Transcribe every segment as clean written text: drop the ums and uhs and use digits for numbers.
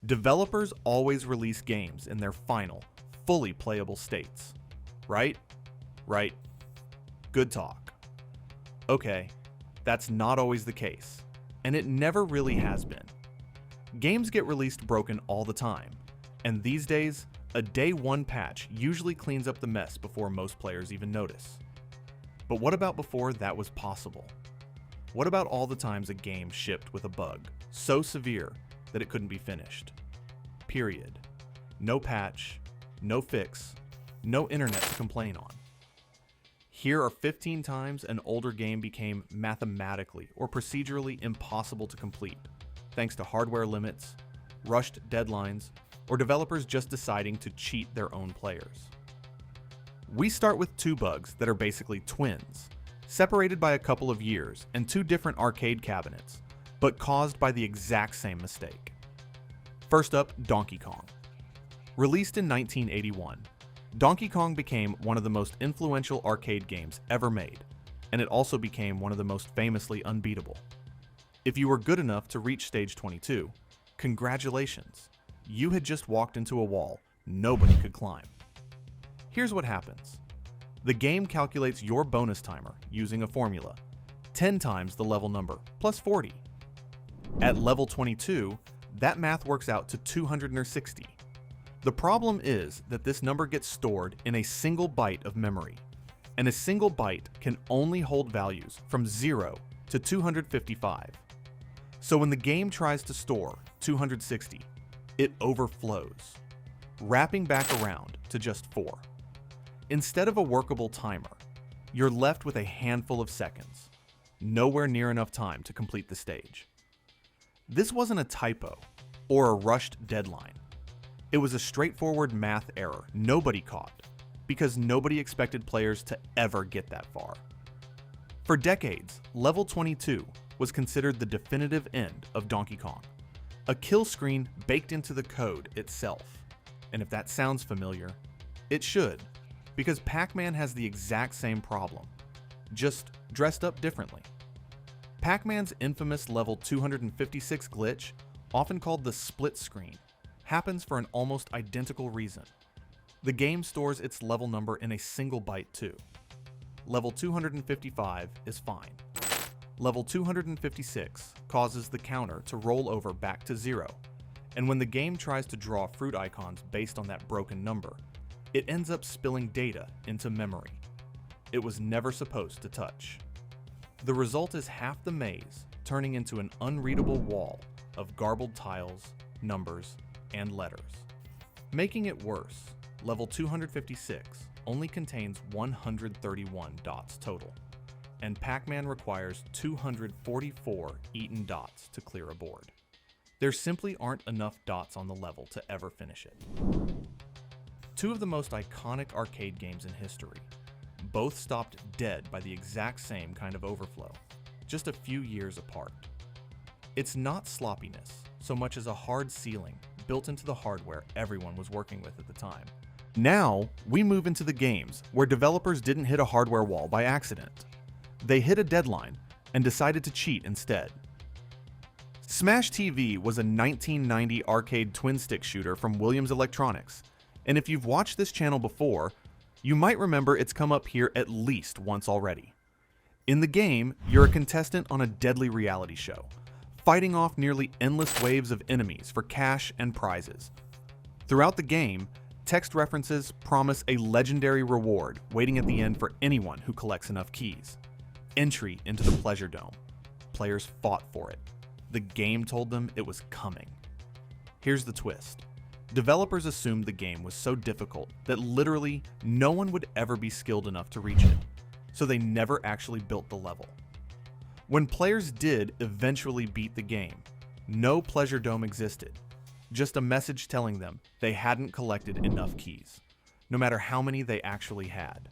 Developers always release games in their final, fully playable states. Right? Right. Good talk. Okay, that's not always the case, and it never really has been. Games get released broken all the time, and these days, a day one patch usually cleans up the mess before most players even notice. But what about before that was possible? What about all the times a game shipped with a bug so severe that it couldn't be finished? Period. No patch, no fix, no internet to complain on. Here are 15 times an older game became mathematically or procedurally impossible to complete, thanks to hardware limits, rushed deadlines, or developers just deciding to cheat their own players. We start with two bugs that are basically twins, separated by a couple of years and two different arcade cabinets, but caused by the exact same mistake. First up, Donkey Kong. Released in 1981, Donkey Kong became one of the most influential arcade games ever made, and it also became one of the most famously unbeatable. If you were good enough to reach stage 22, congratulations, you had just walked into a wall nobody could climb. Here's what happens. The game calculates your bonus timer using a formula, 10 times the level number, plus 40. At level 22, that math works out to 260. The problem is that this number gets stored in a single byte of memory, and a single byte can only hold values from 0 to 255. So when the game tries to store 260, it overflows, wrapping back around to just 4. Instead of a workable timer, you're left with a handful of seconds, nowhere near enough time to complete the stage. This wasn't a typo or a rushed deadline. It was a straightforward math error nobody caught, because nobody expected players to ever get that far. For decades, level 22 was considered the definitive end of Donkey Kong, a kill screen baked into the code itself. And if that sounds familiar, it should, because Pac-Man has the exact same problem, just dressed up differently. Pac-Man's infamous level 256 glitch, often called the split screen, happens for an almost identical reason. The game stores its level number in a single byte too. Level 255 is fine. Level 256 causes the counter to roll over back to 0, and when the game tries to draw fruit icons based on that broken number, it ends up spilling data into memory. It was never supposed to touch. The result is half the maze turning into an unreadable wall of garbled tiles, numbers, and letters. Making it worse, level 256 only contains 131 dots total, and Pac-Man requires 244 eaten dots to clear a board. There simply aren't enough dots on the level to ever finish it. Two of the most iconic arcade games in history, both stopped dead by the exact same kind of overflow, just a few years apart. It's not sloppiness so much as a hard ceiling built into the hardware everyone was working with at the time. Now, we move into the games where developers didn't hit a hardware wall by accident. They hit a deadline and decided to cheat instead. Smash TV was a 1990 arcade twin-stick shooter from Williams Electronics, and if you've watched this channel before, you might remember it's come up here at least once already. In the game, you're a contestant on a deadly reality show, fighting off nearly endless waves of enemies for cash and prizes. Throughout the game, text references promise a legendary reward waiting at the end for anyone who collects enough keys. Entry into the Pleasure Dome. Players fought for it. The game told them it was coming. Here's the twist. Developers assumed the game was so difficult that literally no one would ever be skilled enough to reach it, so they never actually built the level. When players did eventually beat the game, no Pleasure Dome existed, just a message telling them they hadn't collected enough keys, no matter how many they actually had.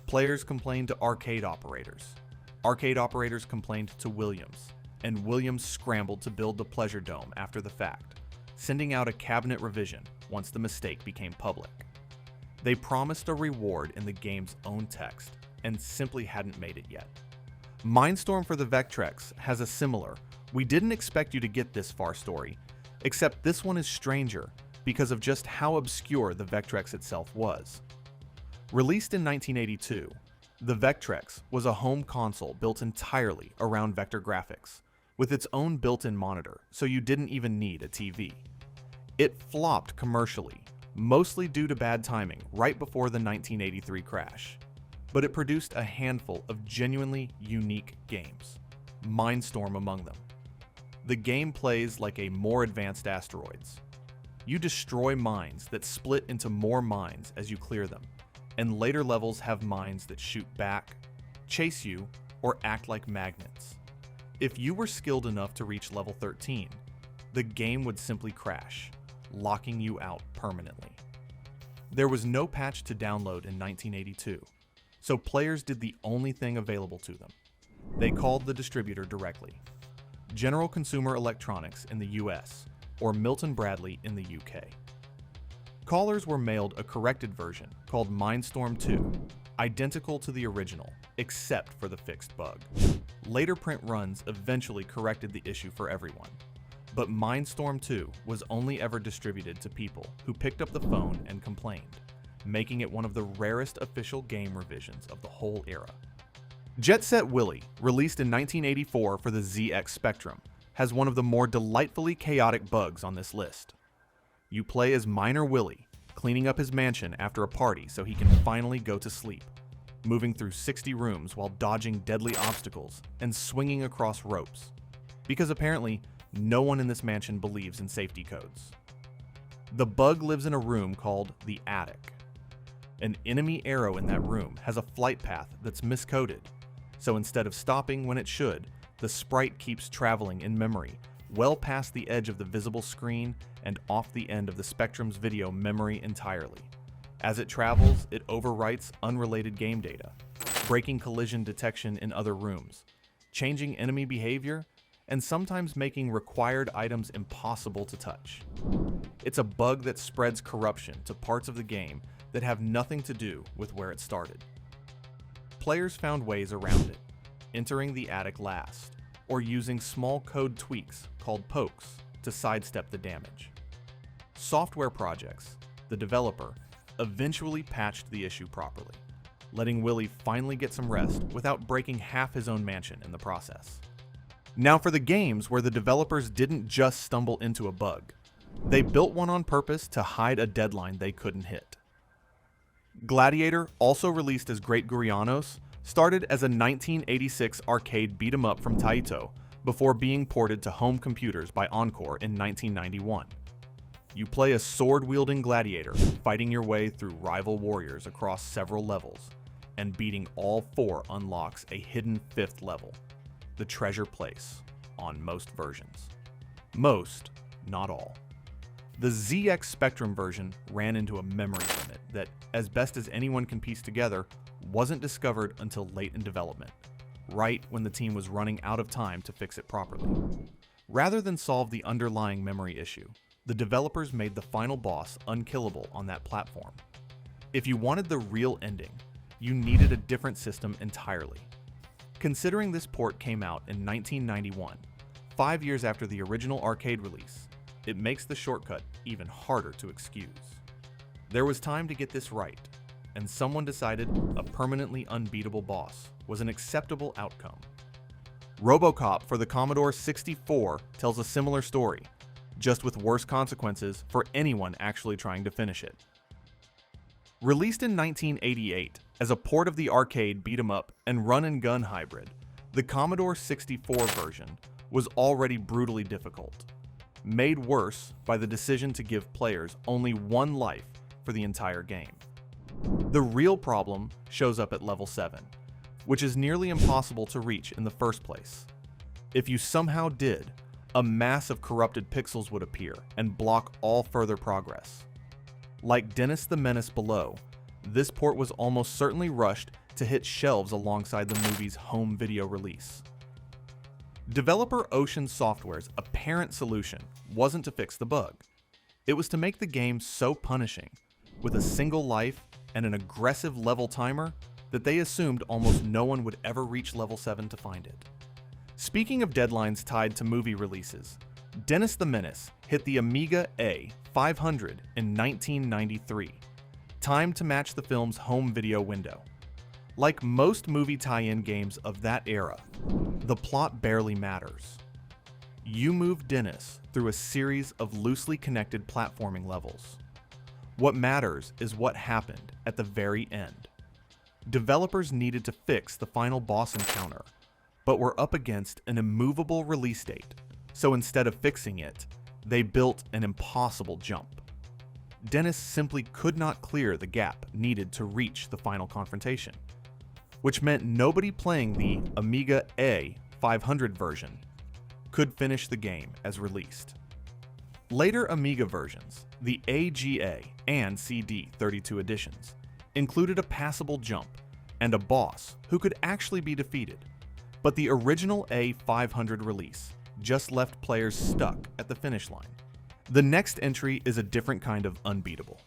Players complained to arcade operators. Arcade operators complained to Williams, and Williams scrambled to build the Pleasure Dome after the fact, sending out a cabinet revision once the mistake became public. They promised a reward in the game's own text, and simply hadn't made it yet. Mindstorm for the Vectrex has a similar, "we didn't expect you to get this far" story, except this one is stranger because of just how obscure the Vectrex itself was. Released in 1982, the Vectrex was a home console built entirely around vector graphics, with its own built-in monitor, so you didn't even need a TV. It flopped commercially, mostly due to bad timing right before the 1983 crash, but it produced a handful of genuinely unique games, Mindstorm among them. The game plays like a more advanced asteroids. You destroy mines that split into more mines as you clear them, and later levels have mines that shoot back, chase you, or act like magnets. If you were skilled enough to reach level 13, the game would simply crash, locking you out permanently. There was no patch to download in 1982, so players did the only thing available to them. They called the distributor directly, General Consumer Electronics in the US, or Milton Bradley in the UK. Callers were mailed a corrected version called Mindstorm 2, identical to the original, except for the fixed bug. Later print runs eventually corrected the issue for everyone, but Mindstorm 2 was only ever distributed to people who picked up the phone and complained, making it one of the rarest official game revisions of the whole era. Set Willy, released in 1984 for the ZX Spectrum, has one of the more delightfully chaotic bugs on this list. You play as Miner Willy, cleaning up his mansion after a party so he can finally go to sleep, moving through 60 rooms while dodging deadly obstacles and swinging across ropes, because apparently no one in this mansion believes in safety codes. The bug lives in a room called the Attic. An enemy arrow in that room has a flight path that's miscoded, so instead of stopping when it should, the sprite keeps traveling in memory, well past the edge of the visible screen and off the end of the Spectrum's video memory entirely. As it travels, it overwrites unrelated game data, breaking collision detection in other rooms, changing enemy behavior, and sometimes making required items impossible to touch. It's a bug that spreads corruption to parts of the game that have nothing to do with where it started. Players found ways around it, entering the attic last, or using small code tweaks called pokes to sidestep the damage. Software Projects, the developer, eventually patched the issue properly, letting Willy finally get some rest without breaking half his own mansion in the process. Now for the games where the developers didn't just stumble into a bug, they built one on purpose to hide a deadline they couldn't hit. Gladiator, also released as Great Gurianos, started as a 1986 arcade beat-em-up from Taito before being ported to home computers by Encore in 1991. You play a sword-wielding gladiator, fighting your way through rival warriors across several levels, and beating all 4 unlocks a hidden 5th level, the Treasure Place, on most versions. Most, not all. The ZX Spectrum version ran into a memory limit that, as best as anyone can piece together, wasn't discovered until late in development, right when the team was running out of time to fix it properly. Rather than solve the underlying memory issue, the developers made the final boss unkillable on that platform. If you wanted the real ending, you needed a different system entirely. Considering this port came out in 1991, 5 years after the original arcade release, it makes the shortcut even harder to excuse. There was time to get this right, and someone decided a permanently unbeatable boss was an acceptable outcome. Robocop for the Commodore 64 tells a similar story, just with worse consequences for anyone actually trying to finish it. Released in 1988 as a port of the arcade beat-em-up and run-and-gun hybrid, the Commodore 64 version was already brutally difficult, made worse by the decision to give players only 1 life for the entire game. The real problem shows up at level 7, which is nearly impossible to reach in the first place. If you somehow did, a mass of corrupted pixels would appear and block all further progress. Like Dennis the Menace below, this port was almost certainly rushed to hit shelves alongside the movie's home video release. Developer Ocean Software's apparent solution wasn't to fix the bug. It was to make the game so punishing, with a single life and an aggressive level timer, that they assumed almost no one would ever reach level 7 to find it. Speaking of deadlines tied to movie releases, Dennis the Menace hit the Amiga A500 in 1993, timed to match the film's home video window. Like most movie tie-in games of that era, the plot barely matters. You move Dennis through a series of loosely connected platforming levels. What matters is what happened at the very end. Developers needed to fix the final boss encounter, but were up against an immovable release date, so instead of fixing it, they built an impossible jump. Dennis simply could not clear the gap needed to reach the final confrontation, which meant nobody playing the Amiga A500 version could finish the game as released. Later Amiga versions, the AGA and CD32 editions, included a passable jump and a boss who could actually be defeated, but the original A500 release just left players stuck at the finish line. The next entry is a different kind of unbeatable.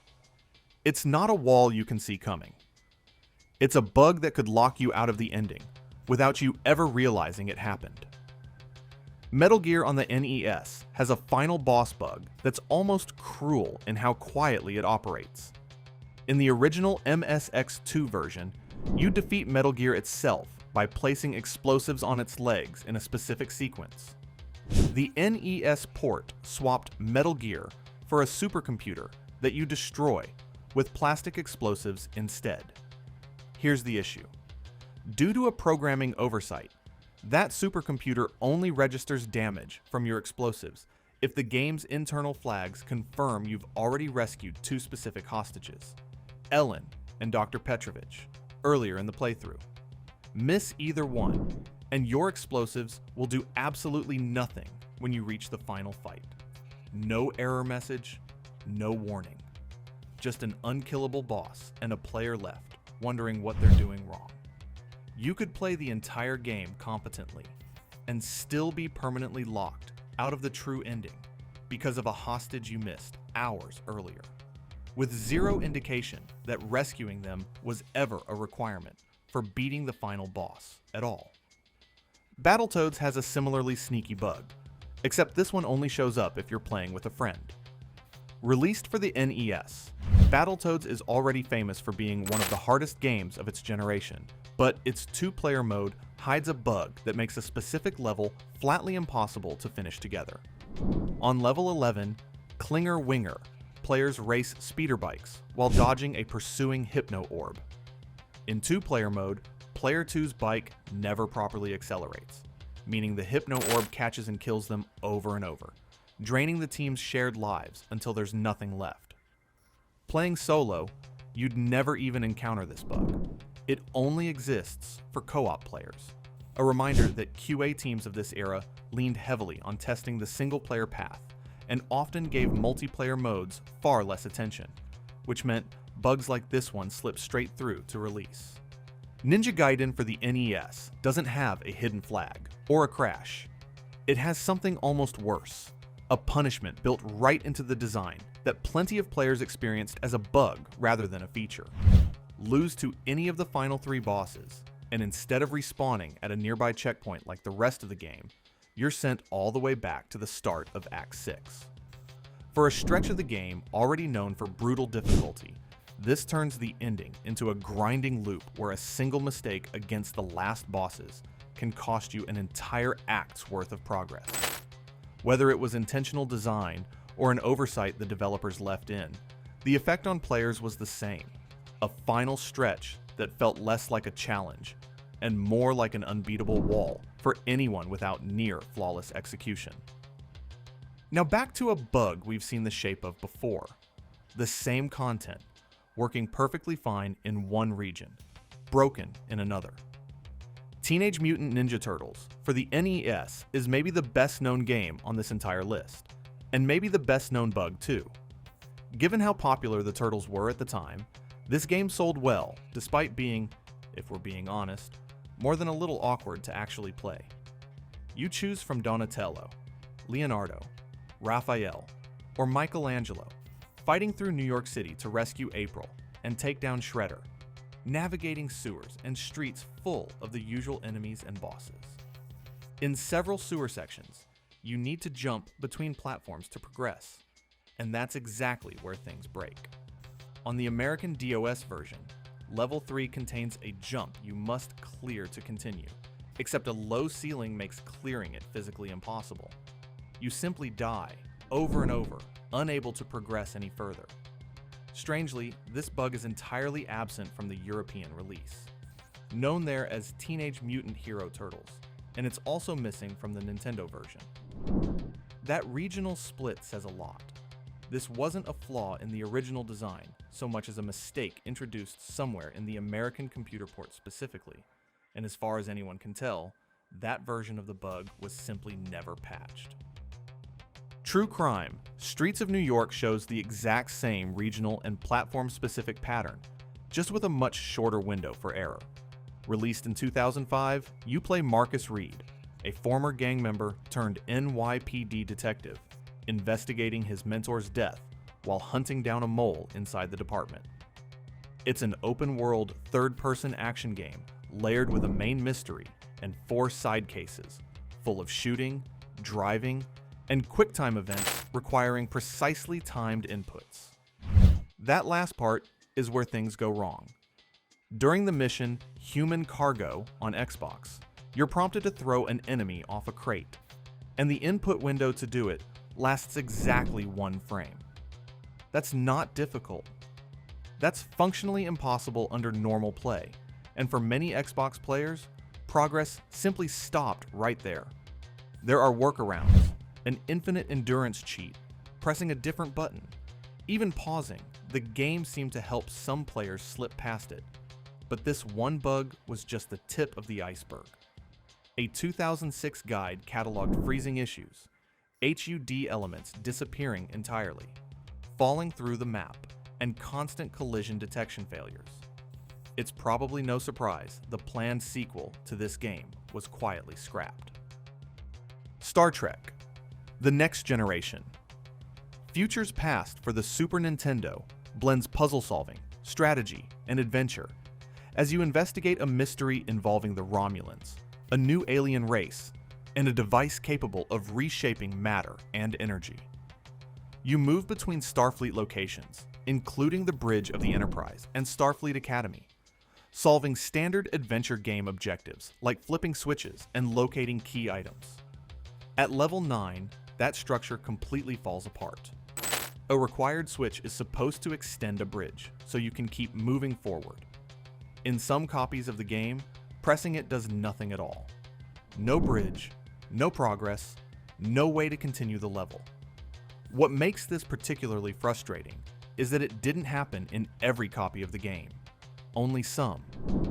It's not a wall you can see coming. It's a bug that could lock you out of the ending without you ever realizing it happened. Metal Gear on the NES has a final boss bug that's almost cruel in how quietly it operates. In the original MSX2 version, you defeat Metal Gear itself by placing explosives on its legs in a specific sequence. The NES port swapped Metal Gear for a supercomputer that you destroy with plastic explosives instead. Here's the issue. Due to a programming oversight, that supercomputer only registers damage from your explosives if the game's internal flags confirm you've already rescued two specific hostages, Ellen and Dr. Petrovich, earlier in the playthrough. Miss either one, and your explosives will do absolutely nothing when you reach the final fight. No error message, no warning. Just an unkillable boss and a player left wondering what they're doing wrong. You could play the entire game competently and still be permanently locked out of the true ending because of a hostage you missed hours earlier, with zero indication that rescuing them was ever a requirement for beating the final boss at all. Battletoads has a similarly sneaky bug, except this one only shows up if you're playing with a friend. Released for the NES, Battletoads is already famous for being one of the hardest games of its generation, but its two-player mode hides a bug that makes a specific level flatly impossible to finish together. On level 11, Klinger Winger, players race speeder bikes while dodging a pursuing hypno orb. In two-player mode, player 2's bike never properly accelerates, meaning the hypno orb catches and kills them over and over, draining the team's shared lives until there's nothing left. Playing solo, you'd never even encounter this bug. It only exists for co-op players. A reminder that QA teams of this era leaned heavily on testing the single-player path and often gave multiplayer modes far less attention, which meant bugs like this one slipped straight through to release. Ninja Gaiden for the NES doesn't have a hidden flag or a crash. It has something almost worse, a punishment built right into the design that plenty of players experienced as a bug rather than a feature. Lose to any of the final three bosses, and instead of respawning at a nearby checkpoint like the rest of the game, you're sent all the way back to the start of Act 6. For a stretch of the game already known for brutal difficulty, this turns the ending into a grinding loop where a single mistake against the last bosses can cost you an entire act's worth of progress. Whether it was intentional design or an oversight the developers left in, the effect on players was the same. A final stretch that felt less like a challenge and more like an unbeatable wall for anyone without near flawless execution. Now back to a bug we've seen the shape of before. The same content, working perfectly fine in one region, broken in another. Teenage Mutant Ninja Turtles for the NES is maybe the best known game on this entire list, and maybe the best known bug too. Given how popular the Turtles were at the time, this game sold well, despite being, if we're being honest, more than a little awkward to actually play. You choose from Donatello, Leonardo, Raphael, or Michelangelo, fighting through New York City to rescue April and take down Shredder, navigating sewers and streets full of the usual enemies and bosses. In several sewer sections, you need to jump between platforms to progress. And that's exactly where things break. On the American DOS version, Level 3 contains a jump you must clear to continue, except a low ceiling makes clearing it physically impossible. You simply die, over and over, unable to progress any further. Strangely, this bug is entirely absent from the European release, known there as Teenage Mutant Hero Turtles, and it's also missing from the Nintendo version. That regional split says a lot. This wasn't a flaw in the original design, so much as a mistake introduced somewhere in the American computer port specifically, and as far as anyone can tell, that version of the bug was simply never patched. True Crime: Streets of New York shows the exact same regional and platform-specific pattern, just with a much shorter window for error. Released in 2005, you play Marcus Reed, a former gang member turned NYPD detective, investigating his mentor's death while hunting down a mole inside the department. It's an open-world, third-person action game layered with a main mystery and 4 side cases, full of shooting, driving, and QuickTime events requiring precisely timed inputs. That last part is where things go wrong. During the mission Human Cargo on Xbox, you're prompted to throw an enemy off a crate, and the input window to do it lasts exactly 1 frame. That's not difficult. That's functionally impossible under normal play, and for many Xbox players, progress simply stopped right there. There are workarounds, an infinite endurance cheat, pressing a different button, even pausing. The game seemed to help some players slip past it, but this one bug was just the tip of the iceberg. A 2006 guide cataloged freezing issues, HUD elements disappearing entirely, falling through the map, and constant collision detection failures. It's probably no surprise the planned sequel to this game was quietly scrapped. Star Trek: The Next Generation. Futures Past for the Super Nintendo blends puzzle solving, strategy, and adventure as you investigate a mystery involving the Romulans, a new alien race, and a device capable of reshaping matter and energy. You move between Starfleet locations, including the bridge of the Enterprise and Starfleet Academy, solving standard adventure game objectives like flipping switches and locating key items. At level 9, that structure completely falls apart. A required switch is supposed to extend a bridge, so you can keep moving forward. In some copies of the game, pressing it does nothing at all. No bridge, no progress, no way to continue the level. What makes this particularly frustrating is that it didn't happen in every copy of the game, only some,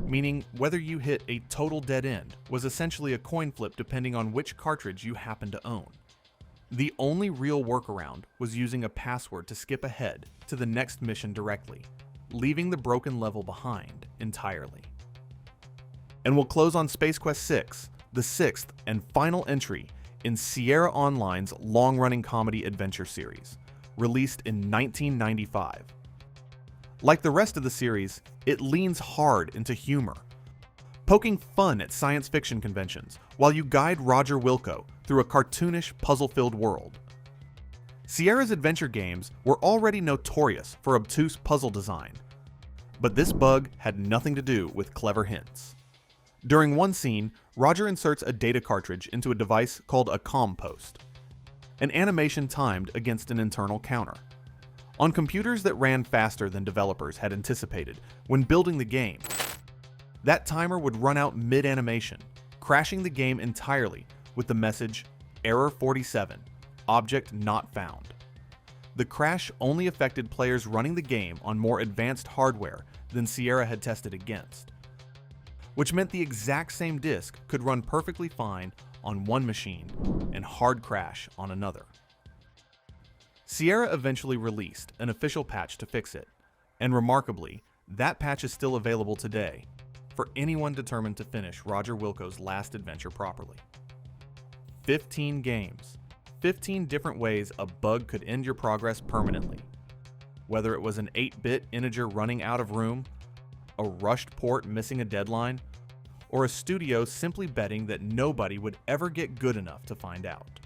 meaning whether you hit a total dead end was essentially a coin flip depending on which cartridge you happen to own. The only real workaround was using a password to skip ahead to the next mission directly, leaving the broken level behind entirely. And we'll close on Space Quest 6, the 6th and final entry in Sierra Online's long-running comedy adventure series, released in 1995. Like the rest of the series, it leans hard into humor, poking fun at science fiction conventions while you guide Roger Wilco through a cartoonish, puzzle-filled world. Sierra's adventure games were already notorious for obtuse puzzle design, but this bug had nothing to do with clever hints. During one scene, Roger inserts a data cartridge into a device called a comm post, an animation timed against an internal counter. On computers that ran faster than developers had anticipated when building the game, that timer would run out mid-animation, crashing the game entirely with the message, "Error 47, object not found." The crash only affected players running the game on more advanced hardware than Sierra had tested against, which meant the exact same disk could run perfectly fine on one machine and hard crash on another. Sierra eventually released an official patch to fix it, and remarkably, that patch is still available today for anyone determined to finish Roger Wilco's last adventure properly. 15 games, 15 different ways a bug could end your progress permanently. Whether it was an 8-bit integer running out of room, a rushed port missing a deadline, or a studio simply betting that nobody would ever get good enough to find out.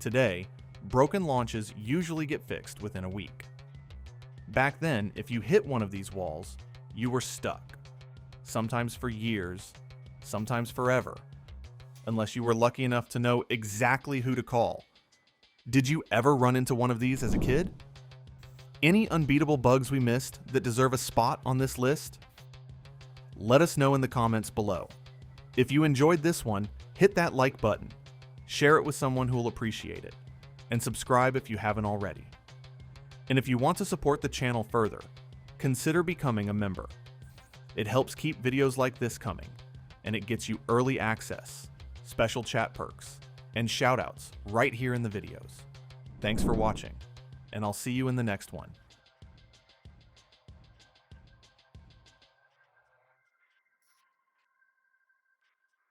Today, broken launches usually get fixed within a week. Back then, if you hit one of these walls, you were stuck. Sometimes for years, sometimes forever, unless you were lucky enough to know exactly who to call. Did you ever run into one of these as a kid? Any unbeatable bugs we missed that deserve a spot on this list? Let us know in the comments below. If you enjoyed this one, hit that like button, share it with someone who will appreciate it, and subscribe if you haven't already. And if you want to support the channel further, consider becoming a member. It helps keep videos like this coming, and it gets you early access, special chat perks, and shoutouts right here in the videos. Thanks for watching, and I'll see you in the next one.